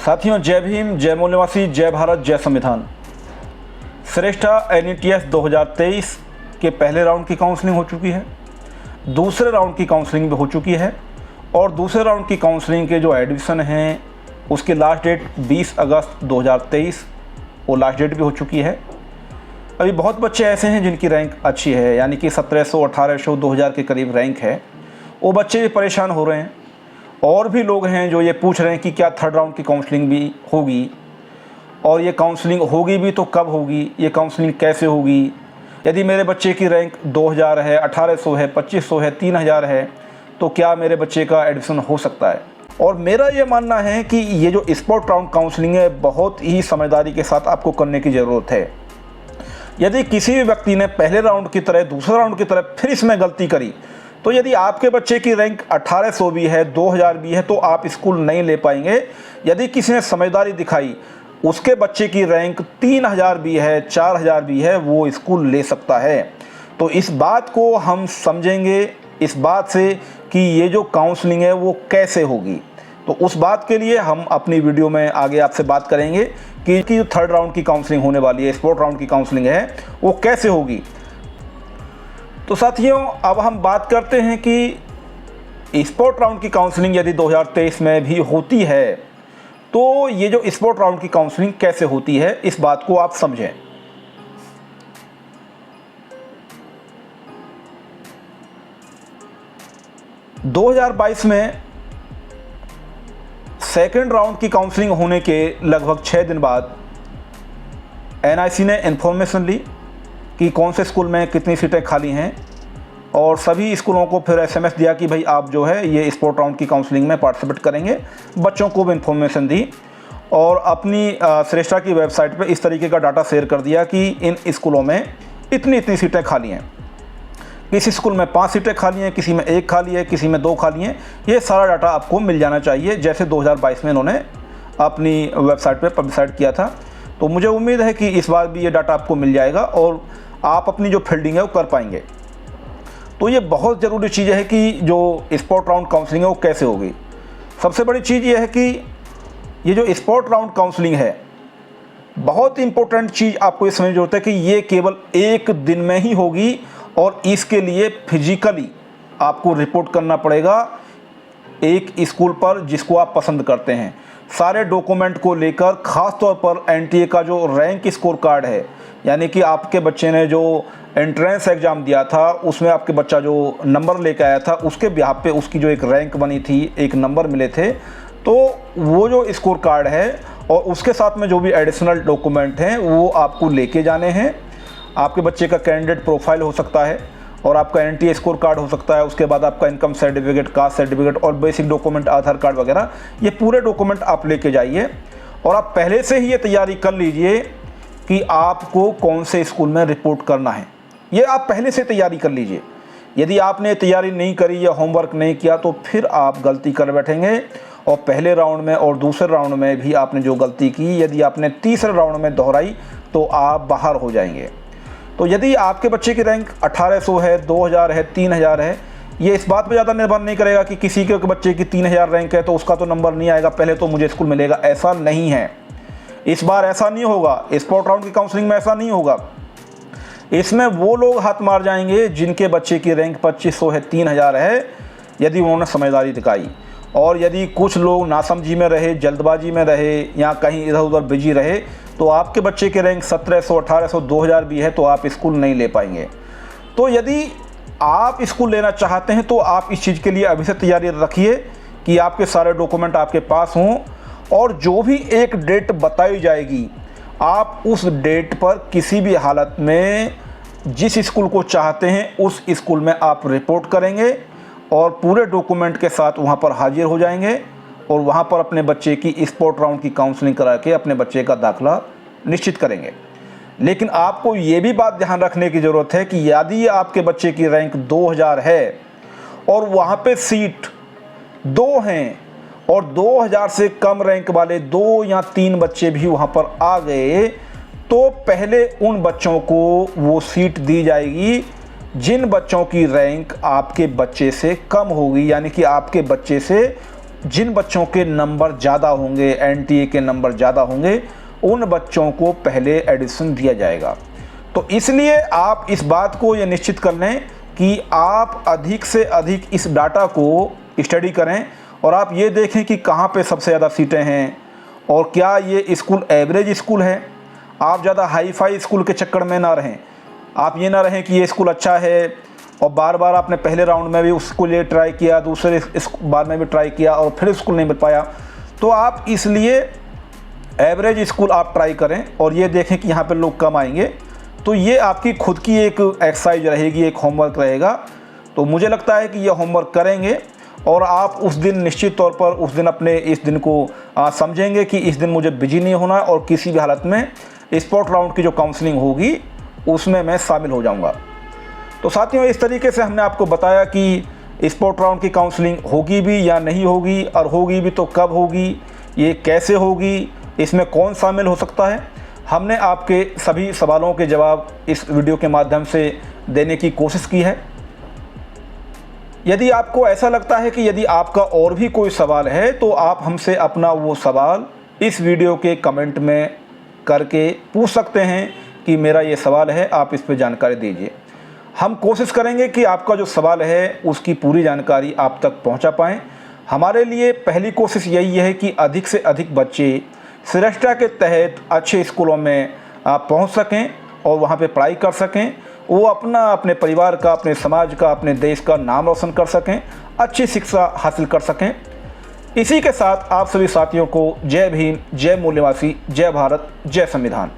साथियों, जय भीम, जय मूल निवासी, जय भारत, जय संविधान। श्रेष्ठा NETS 2023 के पहले राउंड की काउंसलिंग हो चुकी है, दूसरे राउंड की काउंसलिंग भी हो चुकी है और दूसरे राउंड की काउंसलिंग के जो एडमिशन हैं उसकी लास्ट डेट 20 अगस्त 2023 वो लास्ट डेट भी हो चुकी है। अभी बहुत बच्चे ऐसे हैं जिनकी रैंक अच्छी है, यानी कि 1700, 1800, 2000 के करीब रैंक है। वो बच्चे भी परेशान हो रहे हैं और भी लोग हैं जो ये पूछ रहे हैं कि क्या थर्ड राउंड की काउंसलिंग भी होगी, और ये काउंसलिंग होगी भी तो कब होगी, ये काउंसलिंग कैसे होगी। यदि मेरे बच्चे की रैंक 2000 है, 1800 है, 2500 है, 3000 है, तो क्या मेरे बच्चे का एडमिशन हो सकता है। और मेरा ये मानना है कि ये जो स्पॉट राउंड काउंसलिंग है बहुत ही समझदारी के साथ आपको करने की ज़रूरत है। यदि किसी भी व्यक्ति ने पहले राउंड की तरह दूसरे राउंड की तरह फिर इसमें गलती करी, तो यदि आपके बच्चे की रैंक 1800 भी है, 2000 भी है, तो आप स्कूल नहीं ले पाएंगे। यदि किसी ने समझदारी दिखाई, उसके बच्चे की रैंक 3000 भी है, 4000 भी है, वो स्कूल ले सकता है। तो इस बात को हम समझेंगे इस बात से कि ये जो काउंसलिंग है वो कैसे होगी। तो उस बात के लिए हम अपनी वीडियो में आगे आपसे बात करेंगे कि जो थर्ड राउंड की काउंसलिंग होने वाली है, स्पोर्ट राउंड की काउंसलिंग है, वो कैसे होगी। तो साथियों, अब हम बात करते हैं कि स्पोर्ट राउंड की काउंसलिंग यदि 2023 में भी होती है तो ये जो स्पोर्ट राउंड की काउंसलिंग कैसे होती है, इस बात को आप समझें। – 2022 में सेकेंड राउंड की काउंसलिंग होने के लगभग 6 दिन बाद NIC ने इन्फॉर्मेशन ली कि कौन से स्कूल में कितनी सीटें खाली हैं, और सभी स्कूलों को फिर SMS दिया कि भाई आप जो है ये स्पोर्ट राउंड की काउंसलिंग में पार्टिसिपेट करेंगे। बच्चों को भी इन्फॉर्मेशन दी और अपनी श्रेष्ठा की वेबसाइट पे इस तरीके का डाटा शेयर कर दिया कि इन स्कूलों में इतनी इतनी सीटें खाली हैं। किसी स्कूल में 5 सीटें खाली हैं, किसी में 1 खाली है, किसी में 2 खाली हैं। ये सारा डाटा आपको मिल जाना चाहिए, जैसे 2022 में इन्होंने अपनी वेबसाइट पे पब्लिसाइड किया था। तो मुझे उम्मीद है कि इस बार भी ये डाटा आपको मिल जाएगा और आप अपनी जो फील्डिंग है वो कर पाएंगे। तो ये बहुत ज़रूरी चीज़ है कि जो स्पोर्ट राउंड काउंसलिंग है वो कैसे होगी। सबसे बड़ी चीज़ ये है कि ये जो स्पोर्ट राउंड काउंसलिंग है, बहुत इंपॉर्टेंट चीज़ आपको ये समझने की जरूरत है कि ये केवल 1 दिन में ही होगी और इसके लिए फिजिकली आपको रिपोर्ट करना पड़ेगा एक स्कूल पर जिसको आप पसंद करते हैं। सारे डॉक्यूमेंट को लेकर, ख़ास तौर पर NTA का जो रैंक स्कोर कार्ड है, यानी कि आपके बच्चे ने जो एंट्रेंस एग्ज़ाम दिया था उसमें आपके बच्चा जो नंबर लेके आया था, उसके बिहाफ पे उसकी जो एक रैंक बनी थी, एक नंबर मिले थे, तो वो जो स्कोर कार्ड है और उसके साथ में जो भी एडिशनल डॉक्यूमेंट हैं वो आपको लेके जाने हैं। आपके बच्चे का कैंडिडेट प्रोफाइल हो सकता है और आपका NTA स्कोर कार्ड हो सकता है। उसके बाद आपका इनकम सर्टिफिकेट, कास्ट सर्टिफिकेट और बेसिक डॉक्यूमेंट, आधार कार्ड वगैरह, ये पूरे डॉक्यूमेंट आप लेके जाइए। और आप पहले से ही ये तैयारी कर लीजिए कि आपको कौन से स्कूल में रिपोर्ट करना है, ये आप पहले से तैयारी कर लीजिए। यदि आपने तैयारी नहीं करी या होमवर्क नहीं किया तो फिर आप गलती कर बैठेंगे और पहले राउंड में और दूसरे राउंड में भी आपने जो गलती की, यदि आपने तीसरे राउंड में दोहराई तो आप बाहर हो जाएंगे। तो यदि आपके बच्चे की रैंक 1800 है, 2000 है, 3000 है, ये इस बात पे ज़्यादा निर्भर नहीं करेगा कि किसी के बच्चे की 3000 रैंक है तो उसका तो नंबर नहीं आएगा, पहले तो मुझे स्कूल मिलेगा। ऐसा नहीं है, इस बार ऐसा नहीं होगा। स्पोर्ट राउंड की काउंसलिंग में ऐसा नहीं होगा। इसमें वो लोग हाथ मार जाएंगे जिनके बच्चे की रैंक 2500 है, 3000 है, यदि उन्होंने समझदारी दिखाई। और यदि कुछ लोग नासमझी में रहे, जल्दबाजी में रहे या कहीं इधर उधर बिजी रहे, तो आपके बच्चे के रैंक 1700, 1800, 2000 भी है तो आप स्कूल नहीं ले पाएंगे। तो यदि आप स्कूल लेना चाहते हैं तो आप इस चीज़ के लिए अभी से तैयारी रखिए कि आपके सारे डॉक्यूमेंट आपके पास हों, और जो भी एक डेट बताई जाएगी आप उस डेट पर किसी भी हालत में जिस स्कूल को चाहते हैं उस स्कूल में आप रिपोर्ट करेंगे और पूरे डॉक्यूमेंट के साथ वहाँ पर हाजिर हो जाएंगे और वहाँ पर अपने बच्चे की स्पोर्ट राउंड की काउंसलिंग करा के अपने बच्चे का दाखिला निश्चित करेंगे। लेकिन आपको ये भी बात ध्यान रखने की ज़रूरत है कि यदि आपके बच्चे की रैंक 2000 है और वहाँ पे सीट 2 हैं और 2000 से कम रैंक वाले 2 या 3 बच्चे भी वहाँ पर आ गए, तो पहले उन बच्चों को वो सीट दी जाएगी जिन बच्चों की रैंक आपके बच्चे से कम होगी, यानी कि आपके बच्चे से जिन बच्चों के नंबर ज़्यादा होंगे, एनटीए के नंबर ज़्यादा होंगे, उन बच्चों को पहले एडिशन दिया जाएगा। तो इसलिए आप इस बात को ये निश्चित कर लें कि आप अधिक से अधिक इस डाटा को स्टडी करें और आप ये देखें कि कहाँ पे सबसे ज़्यादा सीटें हैं और क्या ये स्कूल एवरेज स्कूल है। आप ज़्यादा हाई फाई स्कूल के चक्कर में ना रहें। आप ये ना रहें कि ये स्कूल अच्छा है और बार बार आपने पहले राउंड में भी उसको लिए ट्राई किया, दूसरे बार में भी ट्राई किया और फिर स्कूल नहीं मिल पाया। तो आप इसलिए एवरेज स्कूल आप ट्राई करें और ये देखें कि यहाँ पे लोग कम आएंगे। तो ये आपकी खुद की एक एक्सरसाइज रहेगी, एक होमवर्क रहेगा। तो मुझे लगता है कि ये होमवर्क करेंगे और आप उस दिन निश्चित तौर पर उस दिन अपने इस दिन को समझेंगे कि इस दिन मुझे बिजी नहीं होना और किसी भी हालत में स्पोर्ट राउंड की जो काउंसलिंग होगी उसमें मैं शामिल हो जाऊंगा। तो साथियों, इस तरीके से हमने आपको बताया कि स्पोर्ट राउंड की काउंसलिंग होगी भी या नहीं होगी, और होगी भी तो कब होगी, ये कैसे होगी, इसमें कौन शामिल हो सकता है। हमने आपके सभी सवालों के जवाब इस वीडियो के माध्यम से देने की कोशिश की है। यदि आपको ऐसा लगता है कि यदि आपका और भी कोई सवाल है तो आप हमसे अपना वो सवाल इस वीडियो के कमेंट में करके पूछ सकते हैं कि मेरा ये सवाल है, आप इस पर जानकारी दीजिए। हम कोशिश करेंगे कि आपका जो सवाल है उसकी पूरी जानकारी आप तक पहुंचा पाएँ। हमारे लिए पहली कोशिश यही है कि अधिक से अधिक बच्चे श्रेष्ठता के तहत अच्छे स्कूलों में पहुंच सकें और वहां पे पढ़ाई कर सकें। वो अपने परिवार का, अपने समाज का, अपने देश का नाम रोशन कर सकें, अच्छी शिक्षा हासिल कर सकें। इसी के साथ आप सभी साथियों को जय भीम, जय मूल्यवासी, जय भारत, जय संविधान।